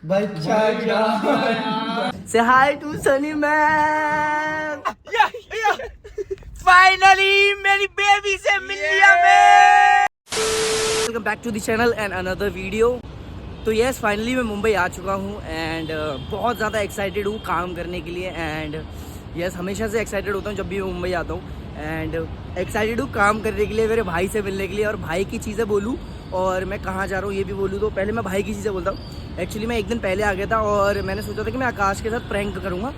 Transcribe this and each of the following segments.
बच्चा से hi to Sunny ma'am. Finally मेरी बेबी से मिल लिया मैं। Welcome back to the channel and another video. तो यस फाइनली मैं मुंबई आ चुका हूँ एंड बहुत ज़्यादा एक्साइटेड हूँ काम करने के लिए। एंड यस हमेशा से एक्साइटेड होता हूँ जब भी मैं मुंबई आता हूँ एंड एक्साइटेड हूँ काम करने के लिए, मेरे भाई से मिलने के लिए। और भाई की चीज़ें बोलूँ और मैं कहाँ जा रहा हूँ ये भी बोलूँ, तो पहले मैं भाई की चीज़ें बोलता हूँ। एक्चुअली मैं एक दिन पहले आ गया था और मैंने सोचा था कि मैं आकाश के साथ प्रैंक करूँगा,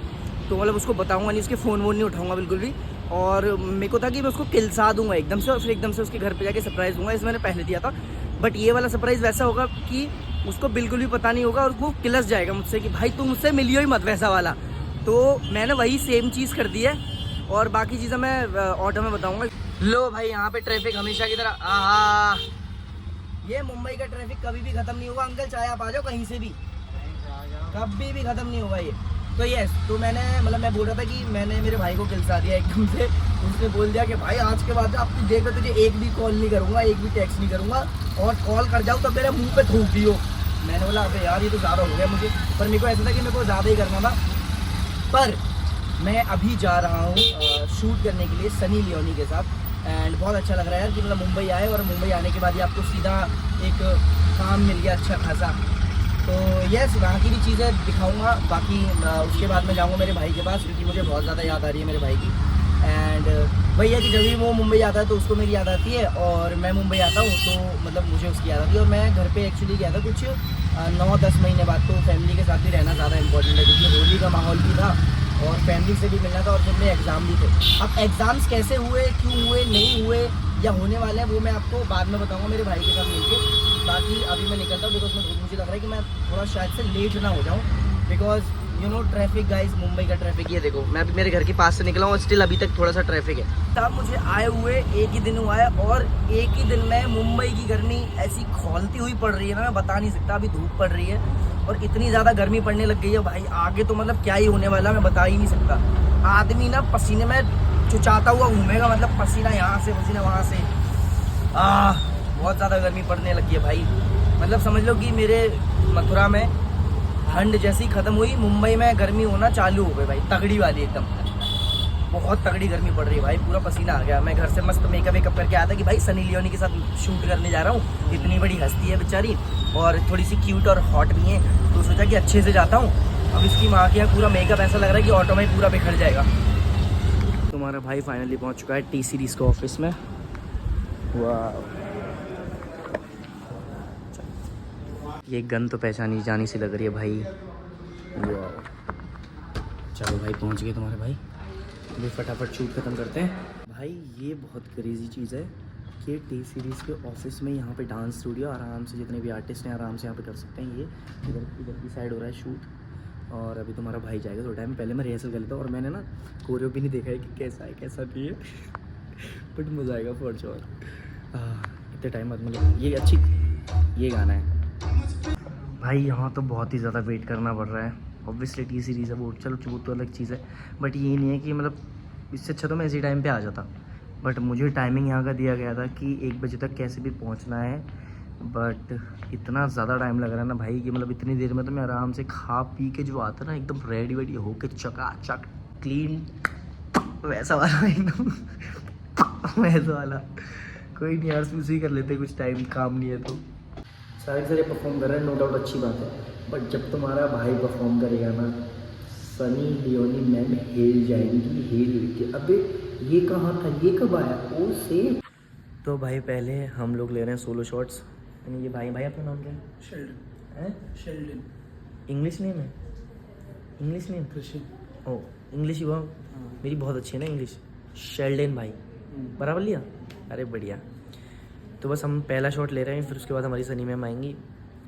तो मतलब उसको बताऊँगा नहीं, उसके फ़ोन वोन नहीं उठाऊँगा बिल्कुल भी। और मेरे को था कि मैं उसको किलसा दूँगा एकदम से और फिर एकदम से उसके घर पे जाके सरप्राइज़ दूँगा। इसे मैंने पहले दिया था, बट ये वाला सरप्राइज़ वैसा होगा कि उसको बिल्कुल भी पता नहीं होगा और वो किलस जाएगा मुझसे कि भाई तुम मुझसे मिलियो ही मत, वैसा वाला। तो मैंने वही सेम चीज़ कर दी है और बाकी चीज़ें मैं ऑटो में बताऊँगा। लो भाई यहाँ पे ट्रैफिक हमेशा की तरह, आहा ये मुंबई का ट्रैफिक कभी भी खत्म नहीं होगा। अंकल चाहे आप आ जाओ कहीं से भी, कभी भी खत्म नहीं होगा ये। तो यस, तो मैंने मतलब मैं बोल रहा था कि मैंने मेरे भाई को किलसा दिया एकदम से। उसने बोल दिया कि भाई आज के बाद अब तू देख, तुझे एक भी कॉल नहीं करूँगा, एक भी टेक्स्ट नहीं करूँगा, और कॉल कर जाऊँ तो मेरे मुंह पे थूक दियो। मैंने बोला अबे यार ये तो ज़्यादा हो गया मुझे, पर मेरे को ऐसा था कि मेरे को ज़्यादा ही करना था। पर मैं अभी जा रहा हूँ शूट करने के लिए सनी लियोनी के साथ एंड बहुत अच्छा लग रहा है यार कि मतलब मुंबई आए और मुंबई आने के बाद ही आपको सीधा एक काम मिल गया अच्छा खासा। तो यस वहाँ की भी चीज़ें दिखाऊंगा। बाकी उसके बाद मैं जाऊँगा मेरे भाई के पास क्योंकि मुझे बहुत ज़्यादा याद आ रही है मेरे भाई की। एंड वही है कि जब भी वो मुंबई आता है तो उसको मेरी याद आती है और मैं मुंबई आता हूँ तो मतलब मुझे उसकी याद आती है। और मैं घर पे एक्चुअली गया था कुछ 9-10 महीने बाद, तो फैमिली के साथ भी रहना ज़्यादा इंपॉर्टेंट है क्योंकि होली का माहौल भी था और फैमिली से भी मिलना था और फिर मेरे एग्ज़ाम भी थे। अब एग्ज़ाम्स कैसे हुए, क्यों हुए, नहीं हुए या होने वाले हैं वो मैं आपको बाद में बताऊंगा मेरे भाई के साथ मिलके। बाकी अभी मैं निकलता हूँ बिकॉज मुझे लग रहा है कि मैं थोड़ा शायद से लेट ना हो जाऊँ because you know traffic guys, Mumbai का ट्रैफिक। ये देखो मैं अभी मेरे घर के पास से निकला हूँ और स्टिल अभी तक थोड़ा सा ट्रैफिक है। तब मुझे आए हुए एक ही दिन हुआ है और एक ही दिन में मुंबई की गर्मी ऐसी खौलती हुई पड़ रही है ना, मैं बता नहीं सकता। अभी धूप पड़ रही है और इतनी ज़्यादा गर्मी पड़ने लग गई है भाई, आगे तो मतलब क्या ही होने वाला मैं बता ही नहीं सकता। आदमी ना पसीने में चुचाता हुआ घूमेगा, मतलब पसीना यहाँ से पसीना वहाँ से। बहुत ज़्यादा गर्मी पड़ने लगी है भाई। मतलब समझ लो कि मेरे मथुरा में ठंड जैसी ख़त्म हुई, मुंबई में गर्मी होना चालू हो गई भाई, तगड़ी वाली एकदम। बहुत तगड़ी गर्मी पड़ रही है भाई, पूरा पसीना आ गया। मैं घर से मस्त मेकअप वेकअप करके आया था कि भाई सनी लियोनी के साथ शूट करने जा रहा हूँ, इतनी बड़ी हस्ती है बेचारी और थोड़ी सी क्यूट और हॉट भी है, तो सोचा कि अच्छे से जाता हूँ। अब इसकी माँ के यहाँ पूरा मेकअप ऐसा लग रहा है कि ऑटो में पूरा बिखर जाएगा। तुम्हारा भाई फाइनली पहुँच चुका है टी सीरीज़ के ऑफिस में। वाह, ये गन तो पहचानी जानी सी लग रही है भाई। वाह, चलो भाई पहुँच गए तुम्हारे भाई, अभी फटाफट शूट खत्म करते हैं। भाई ये बहुत क्रेजी चीज़ है कि टी सीरीज़ के ऑफिस में यहाँ पे डांस स्टूडियो आराम से जितने भी आर्टिस्ट हैं आराम से यहाँ पे कर सकते हैं। ये इधर की साइड हो रहा है शूट और अभी तुम्हारा भाई जाएगा थोड़ा टाइम पहले। मैं रिहर्सल कर लेता हूँ और मैंने ना कोरियो भी नहीं देखा है कि कैसा है कैसा नहीं है बट मज़ा आएगा फॉर श्योर। इतने टाइम बाद मतलब ये गाना है भाई। यहाँ तो बहुत ही ज़्यादा वेट करना पड़ रहा है। ऑब्वियसली टी सीरीज़ है वो, चलो वो तो अलग चीज़ है, बट ये नहीं है कि मतलब इससे अच्छा तो मैं इसी टाइम पे आ जाता। बट मुझे टाइमिंग यहाँ का दिया गया था कि 1 बजे तक कैसे भी पहुँचना है, बट इतना ज़्यादा टाइम लग रहा है ना भाई कि मतलब इतनी देर में तो मैं आराम से खा पी के जो आता है ना एकदम रेडी वेडी होके चकाचक क्लीन वैसा वाला एकदम वैसा वाला। कोई नहीं यार, उसी कर लेते कुछ टाइम, काम नहीं है तो। सारे परफॉर्म कर रहे हैं नो डाउट, अच्छी बात है, बट जब तुम्हारा भाई परफॉर्म करेगा ना सनी लियोनी मैम हिल जाएंगी, हिल के अबे ये कहाँ था, ये कब आया ओ से। तो भाई पहले हम लोग ले रहे हैं सोलो शॉट्स। ये भाई अपना नाम क्या है? शेल्डन है। शेल्डन इंग्लिश नेम है? English name Christian. ओ इंग्लिश हुआ मेरी बहुत अच्छी है ना इंग्लिश। शेल्डन भाई बराबर लिया, अरे बढ़िया। तो बस हम पहला शॉट ले रहे हैं, फिर उसके बाद हमारी सनी मैम आएंगी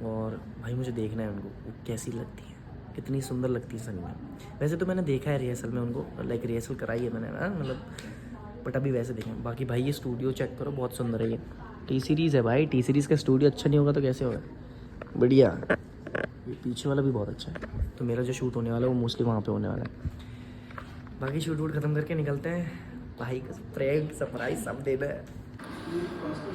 और भाई मुझे देखना है उनको वो कैसी लगती है, कितनी सुंदर लगती है सनी मैम। वैसे तो मैंने देखा है रिहर्सल में उनको, लाइक रिहर्सल कराई है मैंने ना मतलब, बट अभी वैसे देखें। बाकी भाई ये स्टूडियो चेक करो, बहुत सुंदर है। ये टी सीरीज़ है भाई, टी सीरीज़ का स्टूडियो अच्छा नहीं होगा तो कैसे होगा, बढ़िया। ये पीछे वाला भी बहुत अच्छा है। तो मेरा जो शूट होने वाला है वो मोस्टली वहाँ पर होने वाला है। बाकी शूट वूट ख़त्म करके निकलते हैं। भाई का प्रैंक सरप्राइज सब देना है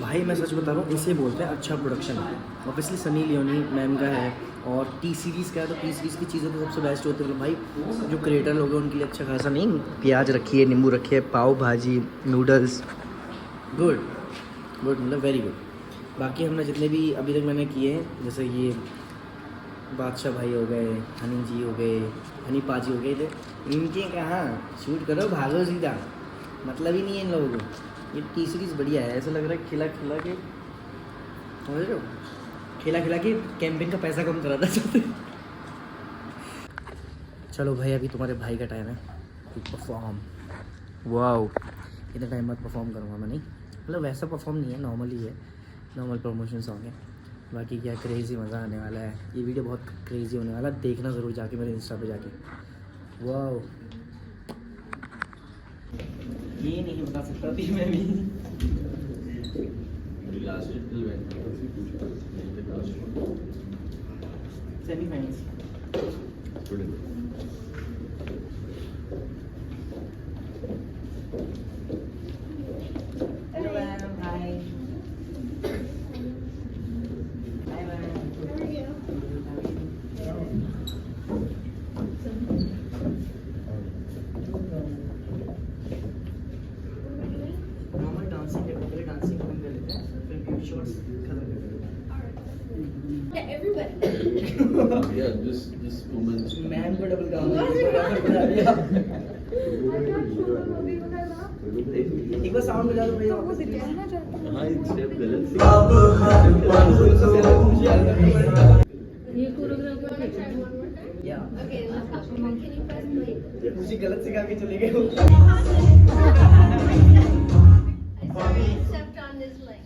भाई। मैं सच बता रहा हूँ, इसे बोलते हैं अच्छा production. Obviously Sunny Leone ma'am का है और टी सीरीज़ का है तो टी सीरीज़ की चीज़ें तो सबसे बेस्ट होती है। मतलब भाई जो क्रिएटर लोग हैं उनके लिए अच्छा खासा नहीं, प्याज रखी है, नींबू रखी है, पाव भाजी, नूडल्स, गुड गुड, मतलब वेरी गुड। बाकी हमने जितने भी अभी तक मैंने किए हैं, जैसे ये बादशाह भाई हो गए, हनी जी हो गए, हनी पाजी हो गए थे, इनके कहाँ शूट करो भागो सीधा, मतलब ही नहीं है इन लोगों को। ये टी सीरीज़ बढ़िया है, ऐसा लग रहा है खिला खिला के, समझ रहे हो, खिला खिला के कैंपेन का पैसा कम करा था चाहते। चलो भाई अभी तुम्हारे भाई का टाइम है टू परफॉर्म। वाओ, इतना टाइम बाद परफॉर्म करूँगा मैं, नहीं मतलब वैसा परफॉर्म नहीं है, नॉर्मल ही है, नॉर्मल प्रमोशन सॉन्ग है। बाकी क्या क्रेज़ी मज़ा आने वाला है, ये वीडियो बहुत क्रेज़ी होने वाला है, देखना ज़रूर जाके मेरे इंस्टा पे जाके। वाओ, ये नहीं बता सकता थी मैं भी। सेमीफाइनल्स हेलो मैम, हाय हाय मैम, नॉर्मल डांसिंग है, पहले डांसिंग खत्म कर लेते हैं, फिर ब्यूटी शॉट्स खत्म कर लेते हैं। Everybody. Yeah, this woman. Ma'am को डबल काम एक बार साउंड बजा दो भैया, वापस हाँ एक स्टेप गलत सी। ये कोरियोग्राफर या Okay, let's go. Can you press play? कुछ गलत सिखा के चले गए हो। I stepped on this leg.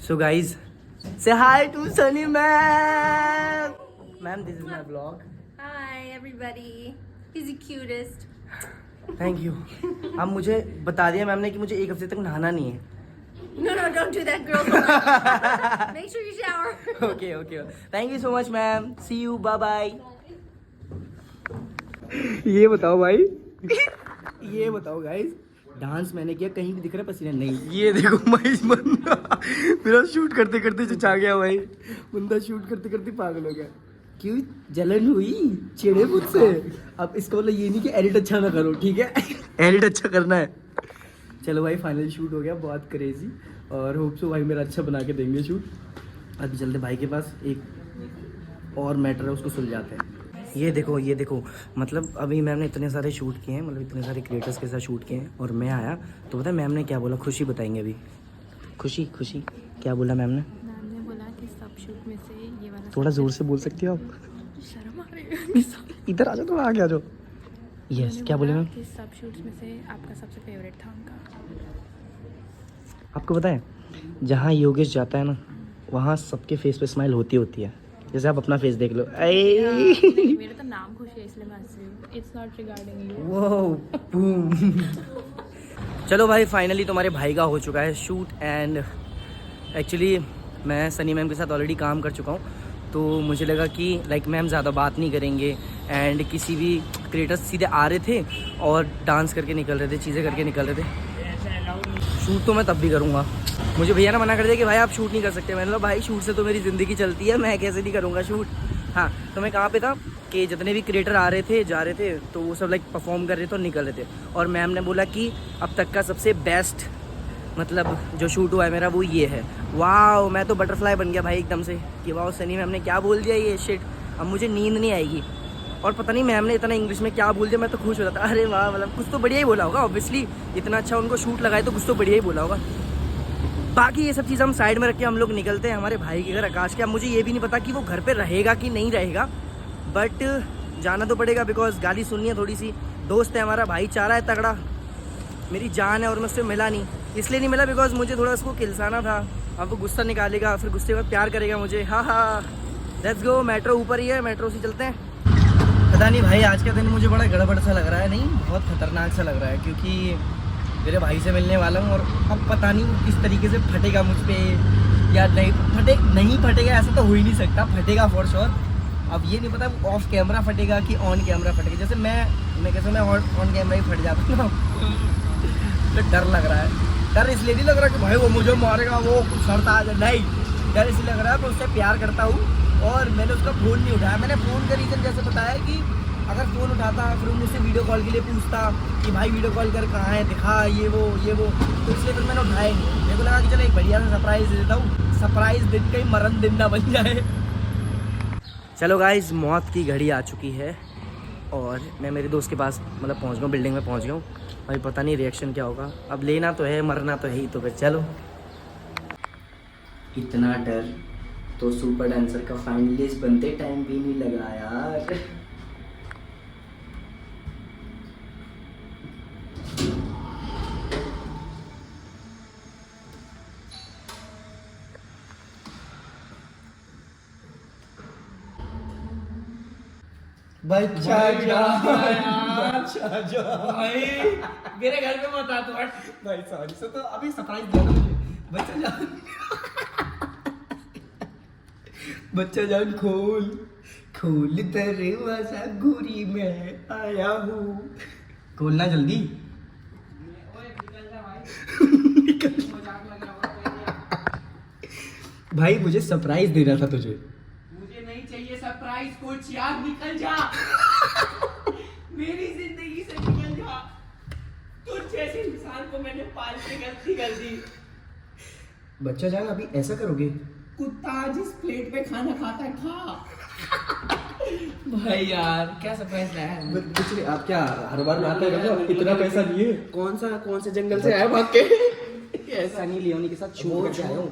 So guys, say hi to Sunny ma'am. Ma'am, this is my vlog. Hi, everybody. He's the cutest. Thank you. अब मुझे बता दिया मैम ने कि मुझे एक हफ्ते तक नहाना नहीं है। No, don't do that, girl. Make sure you shower. Okay, okay. Thank you so much ma'am. See you. Bye bye. ये बताओ भाई, ये बताओ गाइस, डांस मैंने किया, कहीं भी दिख रहा है पसीना नहीं। ये देखो महेश बंदा मेरा शूट करते करते चचा गया भाई, बंदा शूट करते करते पागल हो गया। क्यों जलन हुई, चिढ़े मुझसे। अब इसका मतलब ये नहीं कि एडिट अच्छा ना करो, ठीक है एडिट अच्छा करना है। चलो भाई फाइनल शूट हो गया, बहुत क्रेजी, और होप सो भाई मेरा अच्छा बना के देंगे शूट। अभी चलते भाई के पास, एक और मैटर है उसको सुलझाते हैं। ये देखो मतलब अभी मैम ने इतने सारे शूट किए हैं, मतलब इतने सारे क्रिएटर्स के साथ शूट किए हैं, और मैं आया तो पता है मैम ने क्या बोला, खुशी बताएंगे अभी। खुशी क्या बोला मैम ने? मैम ने बोला कि सब शूट में से ये वाला थोड़ा जोर से बोल सकती हो आप? शर्म आ रही है। इधर आ जाओ, थोड़ा आगे आ जाओ। यस, क्या बोले मैम? कि सब शूट्स में से आपका सबसे फेवरेट था उनका। आपको पता है जहाँ योगेश जाता है ना, वहाँ सबके फेस पे स्माइल होती है। जैसे आप अपना फेस देख लो। मेरा तो नाम खुशी है इसलिए मैं हंस रही हूँ। It's not regarding you. वो बूम। चलो भाई फाइनली तुम्हारे भाई का हो चुका है शूट, एंड एक्चुअली मैं सनी मैम के साथ ऑलरेडी काम कर चुका हूँ, तो मुझे लगा कि लाइक मैम ज़्यादा बात नहीं करेंगे, एंड किसी भी क्रिएटर्स सीधे आ रहे थे और डांस करके निकल रहे थे, चीज़ें करके निकल रहे थे। शूट तो मैं तब भी करूँगा, मुझे भैया ना मना कर दिया कि भाई आप शूट नहीं कर सकते। मैंने बोला भाई शूट से तो मेरी ज़िंदगी चलती है, मैं कैसे नहीं करूँगा शूट। हाँ, तो मैं कहाँ पे था कि जितने भी क्रिएटर आ रहे थे जा रहे थे, तो वो सब लाइक परफॉर्म कर रहे थे और निकल रहे थे, और मैम ने बोला कि अब तक का सबसे बेस्ट मतलब जो शूट हुआ है मेरा वो ये है। वाह, मैं तो बटरफ्लाई बन गया भाई एकदम से कि वाह सनी मैम ने क्या बोल दिया ये शिट, अब मुझे नींद नहीं आएगी। और पता नहीं मैम ने इतना इंग्लिश में क्या बोल दिया, मैं तो खुश हो रहा था। अरे वाह, मतलब कुछ तो बढ़िया ही बोला होगा, ऑब्वियसली इतना अच्छा उनको शूट लगाए तो कुछ तो बढ़िया ही बोला होगा। बाकी ये सब चीज़ हम साइड में रख के हम लोग निकलते हैं हमारे भाई के घर आकाश के। अब मुझे ये भी नहीं पता कि वो घर पे रहेगा कि नहीं रहेगा, बट जाना तो पड़ेगा बिकॉज गाली सुननी है थोड़ी सी। दोस्त है हमारा, भाईचारा है तगड़ा, मेरी जान है, और मैं उससे मिला नहीं, इसलिए नहीं मिला बिकॉज मुझे थोड़ा उसको खिलसाना था। अब वो गुस्सा निकालेगा, फिर गुस्से के बाद प्यार करेगा मुझे। हाँ, लेट्स गो, मेट्रो ऊपर ही है, मेट्रो से चलते हैं। पता नहीं भाई आज का दिन मुझे बड़ा गड़बड़ सा लग रहा है, नहीं बहुत खतरनाक सा लग रहा है, क्योंकि मेरे भाई से मिलने वाला हूँ और अब पता नहीं वो किस तरीके से फटेगा मुझ पर या नहीं फटेगा, ऐसा तो हो ही नहीं सकता, फटेगा फॉर श्योर। अब ये नहीं पता ऑफ कैमरा फटेगा कि ऑन कैमरा फटेगा। जैसे मैं ऑन कैमरा ही फट जाता ना तो डर लग रहा है। डर इसलिए नहीं लग रहा कि भाई वो मुझे मारेगा, वो शर्त आ जाए, नहीं, डर इसलिए लग रहा है मैं उससे प्यार करता हूँ और मैंने उसका फ़ोन नहीं उठाया। मैंने फ़ोन का रीज़न जैसे बताया कि अगर फ़ोन उठाता फिर मुझसे वीडियो कॉल के लिए पूछता कि भाई वीडियो कॉल कर कहाँ है, दिखा ये वो, तो इसलिए फिर मैंने उठाया नहीं। मेरे को लगा कि चलो एक बढ़िया सा सरप्राइज़ दे देता हूँ, सरप्राइज़ दिन कहीं मरण दिन ना बन जाए। चलो गाइस, मौत की घड़ी आ चुकी है और मैं मेरे दोस्त के पास मतलब पहुँच गया हूँ, बिल्डिंग में पहुँच गया हूँ। अभी पता नहीं रिएक्शन क्या होगा, अब लेना तो है मरना तो है ही, तो फिर चलो। इतना डर तो सुपर डांसर का फाइनलिस्ट बनते टाइम भी नहीं लगा यार। बच्चा जा भाई, मेरे घर पे मत आ तू, हट भाई। सॉरी सो, तो अभी सरप्राइज दे दो मुझे। बच्चा जान बच्चा जान खोल दरवाजा, गोरी मैं आया हूँ। खोलना जल्दी। भाई मुझे सरप्राइज दे रहा था तुझे। मुझे नहीं चाहिए सरप्राइज कुछ यार, निकल जा मेरी जिंदगी से निकल जा। तुझ जैसे इंसान को मैंने पाल के गलती कर दी। बच्चा जान अभी ऐसा करोगे? कुत्ता जिस प्लेट पे खाना खाता है खा। भाई यार क्या सरप्राइज लाया है? कुछ नहीं, आप क्या हर बार लाते हो? इतना पैसा लिए? कौन से जंगल से आया भाग के? ऐसा नहीं, लियोनी के साथ शूट करके आया हूँ।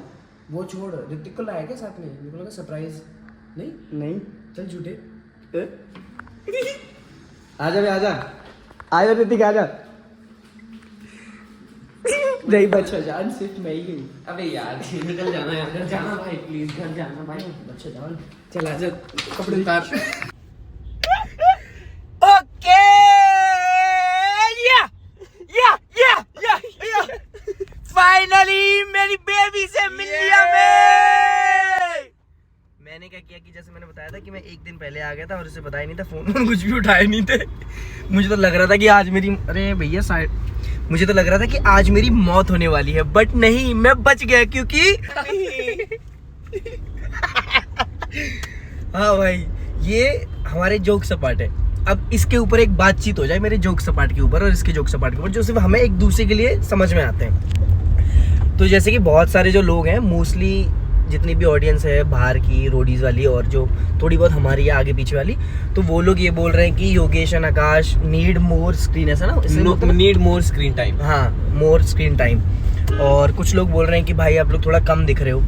वो छोड़, ऋतिक को लाया क्या साथ में? मेरे को लगा सरप्राइज। नहीं चल झूठे। आजा ऋतिक आजा। नहीं बच्चा जान, सिर्फ मैं ही गई। अबे यार निकल जाना यार, घर जाना भाई, प्लीज घर जाना भाई। बच्चा जान चल आजा, कपड़े उतार। ओके या फाइनली मेरी बेबी से मिल लिया मैंने क्या किया कि जैसे मैंने बताया था कि मैं एक दिन पहले आ गया था और उसे बताया नहीं था, फोन कुछ भी उठाए नहीं थे। मुझे तो लग रहा था कि आज मेरी, अरे भैया साइड, मुझे तो लग रहा था कि आज मेरी मौत होने वाली है, बट नहीं, मैं बच गया क्योंकि हाँ भाई, ये हमारे जोक सपाट है। अब इसके ऊपर एक बातचीत हो जाए मेरे जोक सपाट के ऊपर और इसके जोक सपाट के ऊपर, जो सिर्फ हमें एक दूसरे के लिए समझ में आते हैं। तो जैसे कि बहुत सारे जो लोग हैं, मोस्टली जितनी भी ऑडियंस है बाहर की, रोडीज वाली और जो थोड़ी बहुत हमारी है आगे पीछे वाली, तो वो लोग ये बोल रहे हैं कि Yogesh and Akash need more screen, ऐसा ना, नीड मोर स्क्रीन टाइम। हाँ, मोर स्क्रीन टाइम। और कुछ लोग बोल रहे हैं कि भाई आप लोग थोड़ा कम दिख रहे हो।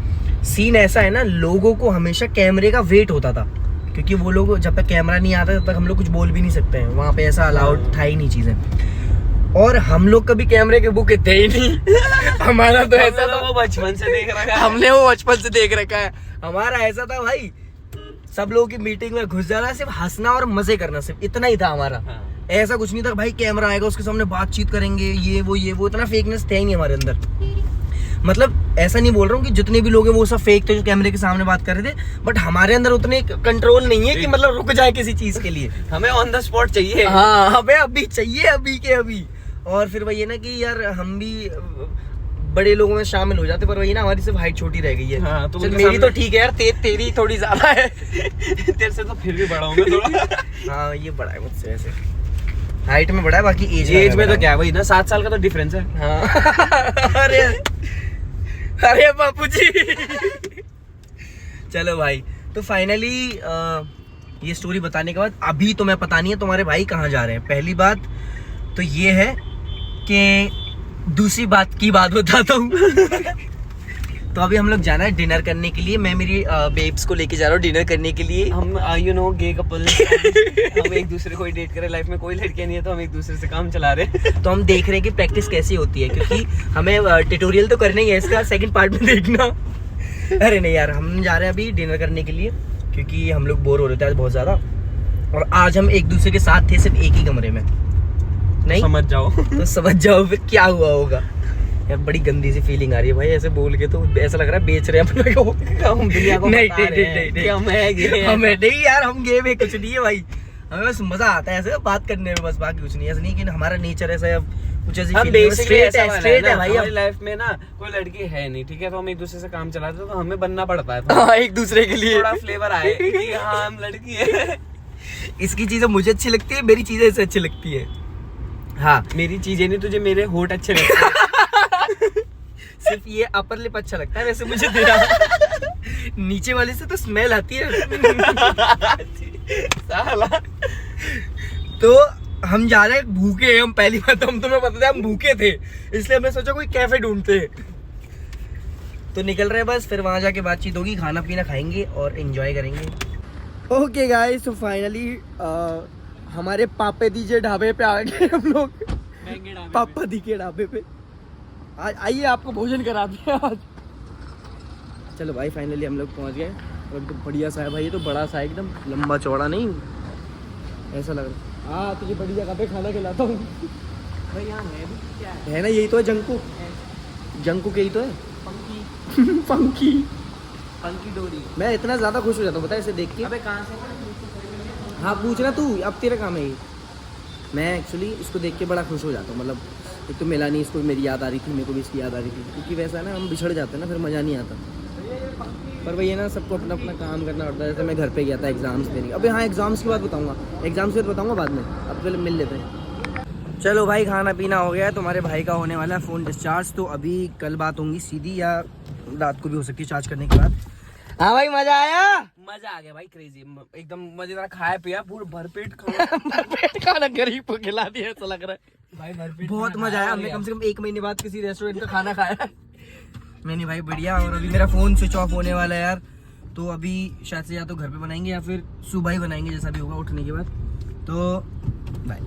सीन ऐसा है ना, लोगों को हमेशा कैमरे का वेट होता था, क्योंकि वो लोग जब तक कैमरा नहीं आता तब तक हम लोग कुछ बोल भी नहीं सकते हैं, वहाँ पे ऐसा अलाउड था ही नहीं चीज़ें। और हम लोग कभी कैमरे के बुक थे ही नहीं। हमारा तो ऐसा था, वो बचपन से देख रखा है, हमने वो बचपन से देख रखा है। हमारा ऐसा था भाई, सब लोगों की मीटिंग में घुस जाना, सिर्फ हंसना और मजे करना, सिर्फ इतना ही था हमारा। ऐसा कुछ नहीं था भाई कैमरा आएगा उसके सामने बातचीत करेंगे, ये वो, इतना फेकनेस था ही नहीं हमारे अंदर। मतलब ऐसा नहीं बोल रहा हूँ कि जितने भी लोग हैं वो सब फेक थे जो कैमरे के सामने बात कर रहे थे, बट हमारे अंदर उतने कंट्रोल नहीं है कि मतलब रुक जाए किसी चीज के लिए। हमें ऑन द स्पॉट चाहिए। हाँ, हमें अभी चाहिए, अभी के अभी। और फिर वही है ना कि यार हम भी बड़े लोगों में शामिल हो जाते, पर वही ना हमारी सिर्फ हाइट छोटी रह गई है। हाँ, तो मेरी तो ठीक है यार, तेरी थोड़ी ज्यादा है। तेरे से तो फिर भी बड़ा हूँ मैं थोड़ा। हाँ, ये बड़ा है मुझसे, वैसे हाइट में बड़ा है, बाकी एज में तो क्या है, वही ना 7 साल का तो डिफरेंस है। हाँ। अरे बापू जी। चलो भाई, तो फाइनली ये स्टोरी बताने के बाद अभी तो मैं पता नहीं है तुम्हारे भाई कहाँ जा रहे हैं। पहली बात तो ये है कि दूसरी बात की बात बताता हूँ। तो अभी हम लोग जाना है डिनर करने के लिए। मैं मेरी बेब्स को लेके जा रहा हूँ डिनर करने के लिए। हम यू नो गे कपल, हम एक दूसरे को ही डेट करें, लाइफ में कोई लड़कियां नहीं है तो हम एक दूसरे से काम चला रहे हैं। तो हम देख रहे हैं कि प्रैक्टिस कैसी होती है, क्योंकि हमें ट्यूटोरियल तो करना ही है, इसका सेकंड पार्ट में देखना। अरे नहीं यार, हम जा रहे हैं अभी डिनर करने के लिए, क्योंकि हम लोग बोर हो रहे थे आज बहुत ज़्यादा, और आज हम एक दूसरे के साथ थे सिर्फ एक ही कमरे में। नहीं समझ जाओ। तो समझ जाओ फिर क्या हुआ होगा। यार बड़ी गंदी सी फीलिंग आ रही है भाई, ऐसे बोल के तो ऐसा लग रहा है बेच रहे हैं अपने को। हम दुनिया को नहीं बता नहीं रहे नहीं हैं नहीं कि हम है गे हैं। हमें नहीं यार, हम गे में कुछ नहीं है भाई, हमें बस मजा आता है ऐसे बात करने में, बस बाकी कुछ नहीं। ऐसा नहीं कि हमारा नेचर ऐसा है, कुछ ऐसी हम फीलिंग बेसिकली स्ट्रेट है, स्ट्रेट है भाई। हमारी लाइफ में ना कोई लड़की है नहीं, ठीक है, तो हम एक दूसरे से काम चलाते हैं, तो हमें बनना पड़ता है हाँ, एक दूसरे के लिए थोड़ा फ्लेवर आए कि हाँ हम लड़की है। इसकी चीजें मुझे अच्छी लगती है, मेरी चीजें इसे अच्छी लगती है। हाँ, मेरी चीजें नहीं, तुझे मेरे होठ अच्छे लगते हैं। सिर्फ ये अपर लिप अच्छा लगता है वैसे मुझे तेरा। नीचे वाले से तो स्मेल आती है। साला। तो हम जा रहे हैं भूखे हैं, हम पहली बार तो हम तुम्हें पता था हम भूखे थे, इसलिए हमने सोचा कोई कैफे ढूंढते हैं। तो निकल रहे हैं बस, फिर वहां जाके बातचीत होगी, खाना पीना खाएंगे और एंजॉय करेंगे। ओके गाइस, तो फाइनली हमारे पापा दी के ढाबे पे आ गए हम लोग। पापा दी के ढाबे पे आज आइए, आपको भोजन कराते हैं आज। चलो भाई, फाइनली हम लोग पहुंच गए और तो बढ़िया सा है भाई, ये तो बड़ा सा एकदम लंबा चौड़ा नहीं ऐसा लग रहा है। हाँ, तुझे बड़ी जगह पे खाना खिलाता हूँ भाई यहाँ है ना, यही तो है जंकू, जंकू के ही तो है। पंकी पंकी डोरी। मैं इतना ज्यादा खुश हो जाता हूँ पता है इसे देख के। अबे कहाँ से? हाँ पूछना तू, अब तेरा काम है ये। मैं एक्चुअली इसको देख के बड़ा खुश हो जाता हूँ, मतलब एक तो मिला नहीं, इसको मेरी याद आ रही थी, मेरे को भी इसकी याद आ रही थी, क्योंकि वैसा है ना, हम बिछड़ जाते हैं ना, फिर मज़ा नहीं आता। पर वही है ना, सबको अपना अपना काम करना पड़ता है। जैसे मैं घर पे गया था एग्जाम्स देने, अबे हाँ एग्जाम्स की बात बताऊँगा, एग्जाम्स की बात बताऊँगा बाद में, अब पहले मिल लेते हैं। चलो भाई, खाना पीना हो गया, तुम्हारे भाई का होने वाला है फ़ोन डिस्चार्ज, तो अभी कल बात होंगी सीधी, या रात को भी हो सकती है चार्ज करने के बाद। हाँ भाई, मज़ा आया? मजा आ गया भाई, क्रेजी एकदम मजेदार, खाया पिया पूरा भरपेट खाना। भरपेट खाना गरीब को खिला दिया ऐसा लग रहा है भाई भरपेट बहुत मजा आया। हमने कम से कम 1 महीने बाद किसी रेस्टोरेंट का खाना खाया। मैंने भाई बढ़िया। और अभी मेरा फ़ोन स्विच ऑफ होने वाला है यार, तो अभी शायद से या तो घर पे बनाएंगे या फिर सुबह ही बनाएंगे, जैसा भी होगा उठने के बाद। तो बाय।